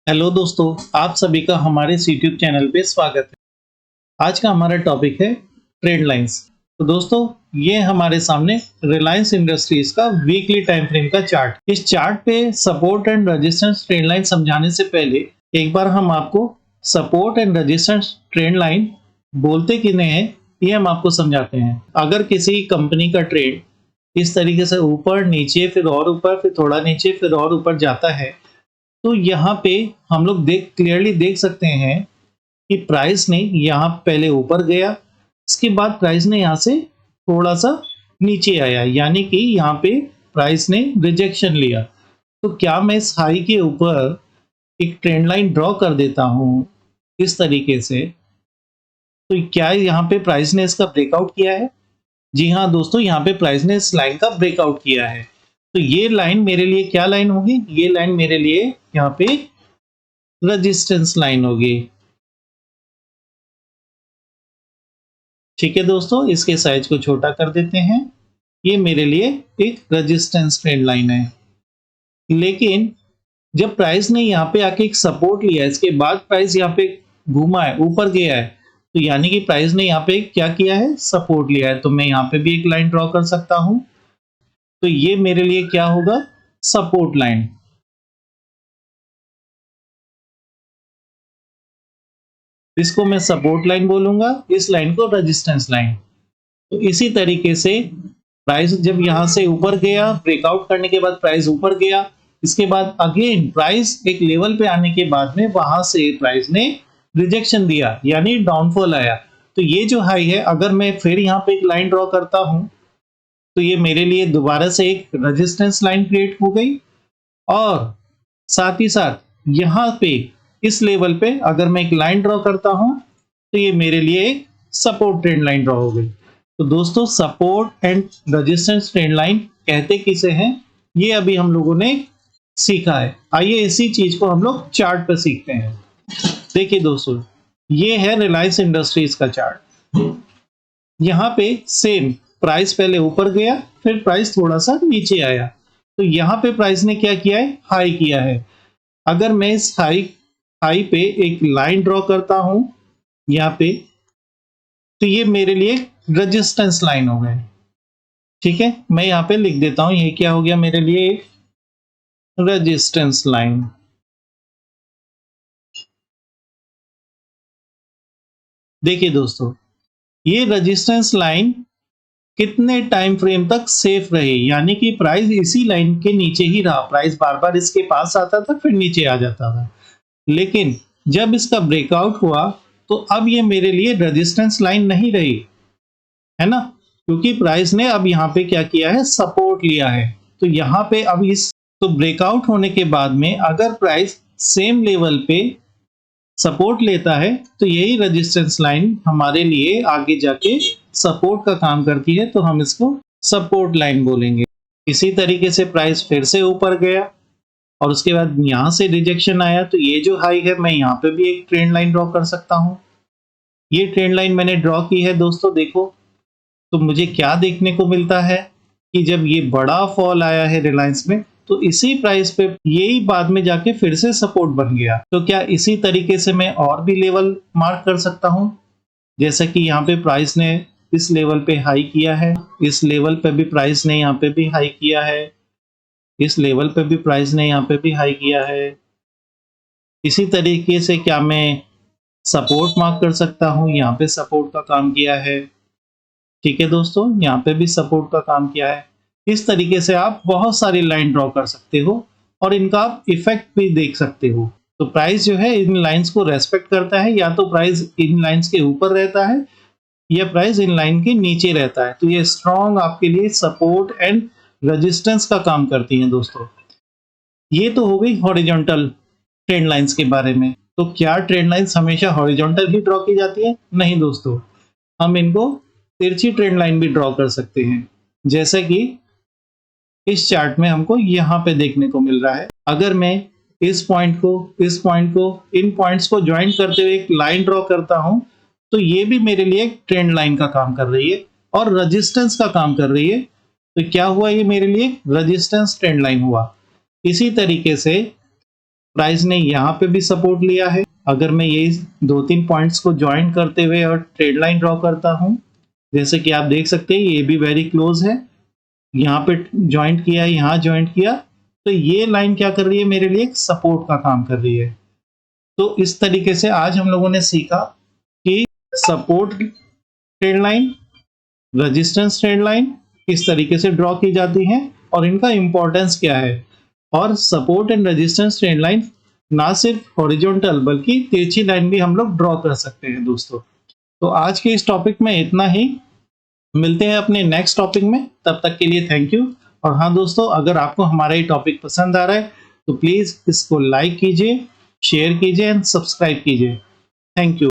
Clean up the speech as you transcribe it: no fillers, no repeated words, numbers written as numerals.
Hello दोस्तों, आप सभी का हमारे इस यूट्यूब चैनल पे स्वागत है। आज का हमारा टॉपिक है ट्रेंड लाइंस। तो दोस्तों, ये हमारे सामने रिलायंस इंडस्ट्रीज का वीकली टाइम फ्रेम का चार्ट। इस चार्ट पे support and resistance trend line समझाने से पहले एक बार हम आपको support and resistance trend line बोलते किन्हें हैं ये हम आपको समझाते हैं। अगर किसी कंपनी का ट्रेंड इस तरीके से ऊपर नीचे फिर और ऊपर फिर थोड़ा नीचे फिर और ऊपर जाता है तो यहाँ पे हम लोग क्लियरली देख सकते हैं कि प्राइस ने यहाँ पहले ऊपर गया, इसके बाद प्राइस ने यहाँ से थोड़ा सा नीचे आया, यानी कि यहाँ पे प्राइस ने रिजेक्शन लिया। तो क्या मैं इस हाई के ऊपर एक ट्रेंड लाइन ड्रॉ कर देता हूँ इस तरीके से, तो क्या यहाँ पे प्राइस ने इसका ब्रेकआउट किया है? जी हाँ दोस्तों, यहाँ पे प्राइस ने इस लाइन का ब्रेकआउट किया है। तो ये लाइन मेरे लिए क्या लाइन होगी? ये लाइन मेरे लिए यहाँ पे रेजिस्टेंस लाइन होगी। ठीक है दोस्तों, इसके साइज को छोटा कर देते हैं। ये मेरे लिए एक रेजिस्टेंस ट्रेंड लाइन है। लेकिन जब प्राइस ने यहाँ पे आके एक सपोर्ट लिया, इसके बाद प्राइस यहाँ पे घूमा है, ऊपर गया है, तो यानी कि प्राइस ने यहाँ पे क्या किया है? सपोर्ट लिया है। तो मैं यहाँ पे भी एक लाइन ड्रॉ कर सकता हूं। तो ये मेरे लिए क्या होगा? Support line. इसको मैं सपोर्ट लाइन बोलूंगा, इस लाइन को रेजिस्टेंस लाइन। तो इसी तरीके से प्राइस जब यहां से ऊपर गया, ब्रेकआउट करने के बाद प्राइस ऊपर गया, इसके बाद अगेन प्राइस एक लेवल पे आने के बाद में वहां से प्राइस ने रिजेक्शन दिया, यानी डाउनफॉल आया। तो ये जो हाई है, अगर मैं फिर यहाँ पे एक लाइन ड्रॉ करता हूं तो ये मेरे लिए दोबारा से एक रेजिस्टेंस लाइन क्रिएट हो गई। और साथ ही साथ यहाँ पे इस लेवल पे अगर मैं एक लाइन ड्रॉ करता हूं तो ये मेरे लिए एक सपोर्ट ट्रेंड लाइन ड्रॉ हो गई। तो दोस्तों, support and resistance trend line कहते किसे हैं, ये अभी हम लोगों ने सीखा है। आइए इसी चीज को हम लोग चार्ट पर सीखते हैं। देखिए दोस्तों, ये है रिलायंस इंडस्ट्रीज का चार्ट। यहाँ पे सेम प्राइस पहले ऊपर गया, फिर प्राइस थोड़ा सा नीचे आया। तो यहाँ पे प्राइस ने क्या किया है? हाई किया है। अगर मैं इस हाई पे एक लाइन ड्रॉ करता हूं यहाँ पे, तो ये मेरे लिए रेजिस्टेंस लाइन हो गए। ठीक है, मैं यहाँ पे लिख देता हूं, ये क्या हो गया मेरे लिए? एक रेजिस्टेंस लाइन। देखिए दोस्तों, ये रेजिस्टेंस लाइन कितने टाइम फ्रेम तक सेफ रही, यानी कि प्राइस इसी लाइन के नीचे ही रहा। प्राइस बार बार इसके पास आता था फिर नीचे आ जाता था, लेकिन जब इसका ब्रेकआउट हुआ तो अब ये मेरे लिए रेजिस्टेंस लाइन नहीं रही, है ना, क्योंकि प्राइस ने अब यहाँ पे क्या किया है? सपोर्ट लिया है। तो यहाँ पे अब इस तो ब्रेकआउट होने के बाद में अगर प्राइस सेम लेवल पे सपोर्ट लेता है तो यही रेजिस्टेंस लाइन हमारे लिए आगे जाके सपोर्ट का काम करती है, तो हम इसको सपोर्ट लाइन बोलेंगे। इसी तरीके से प्राइस फिर से ऊपर गया और उसके बाद यहाँ से रिजेक्शन आया, तो ये जो हाई है मैं यहाँ पे भी एक ट्रेंड लाइन ड्रॉ कर सकता हूँ। ये ट्रेंड लाइन मैंने ड्रॉ की है दोस्तों, देखो। तो मुझे क्या देखने को मिलता है कि जब ये बड़ा फॉल आया है रिलायंस में, तो इसी प्राइस पे यही बाद में जाके फिर से सपोर्ट बन गया। तो क्या इसी तरीके से मैं और भी लेवल मार्क कर सकता हूँ? जैसा कि यहाँ पे प्राइस ने इस लेवल पे हाई किया है, इस लेवल पे भी प्राइस ने यहाँ पे भी हाई किया है, इस लेवल पे भी प्राइस ने यहाँ पे भी हाई किया है। इसी तरीके से क्या मैं सपोर्ट मार्क कर सकता हूँ? यहाँ पे सपोर्ट का काम किया है। ठीक है दोस्तों, यहाँ पे भी सपोर्ट का काम किया है। इस तरीके से आप बहुत सारी लाइन ड्रॉ कर सकते हो और इनका आप इफेक्ट भी देख सकते हो। तो प्राइस जो है इन लाइंस को रेस्पेक्ट करता है, या तो प्राइस इन लाइंस के ऊपर रहता है या प्राइस इन लाइन के नीचे रहता है। तो ये स्ट्रॉन्ग आपके लिए सपोर्ट एंड रेजिस्टेंस का काम करती हैं दोस्तों। ये तो हो गई हॉरिजॉन्टल ट्रेंड लाइंस के बारे में। तो क्या ट्रेंड लाइंस हमेशा हॉरिजॉन्टल ही ड्रॉ की जाती है? नहीं दोस्तों, हम इनको तिरछी ट्रेंड लाइन भी ड्रॉ कर सकते हैं, जैसे कि इस चार्ट में हमको यहाँ पे देखने को मिल रहा है। अगर मैं इस पॉइंट को इन पॉइंट्स को ज्वाइन करते हुए एक लाइन ड्रॉ करता हूं, तो ये भी मेरे लिए एक ट्रेंड लाइन का काम कर रही है और रेजिस्टेंस का काम कर रही है। तो क्या हुआ? ये मेरे लिए रेजिस्टेंस ट्रेंड लाइन हुआ। इसी तरीके से प्राइस ने यहाँ पे भी सपोर्ट लिया है। अगर मैं ये 2-3 पॉइंट्स को ज्वाइन करते हुए और ट्रेड लाइन ड्रॉ करता हूँ, जैसे कि आप देख सकते हैं ये भी वेरी क्लोज है, यहाँ पे ज्वाइंट किया, यहाँ ज्वाइंट किया, तो ये लाइन क्या कर रही है मेरे लिए, एक सपोर्ट का काम कर रही है। तो इस तरीके से आज हम लोगों ने सीखा कि support trade line, resistance trade line किस तरीके से ड्रॉ की जाती हैं और इनका इंपॉर्टेंस क्या है। और support and resistance trade line ना सिर्फ हॉरिजॉन्टल बल्कि तिरछी लाइन भी हम लोग ड्रॉ कर सकते हैं दोस्तों। तो आज के इस टॉपिक में इतना ही, मिलते हैं अपने नेक्स्ट टॉपिक में, तब तक के लिए थैंक यू। और हाँ दोस्तों, अगर आपको हमारा ये टॉपिक पसंद आ रहा है तो प्लीज इसको लाइक कीजिए, शेयर कीजिए एंड सब्सक्राइब कीजिए। Thank you.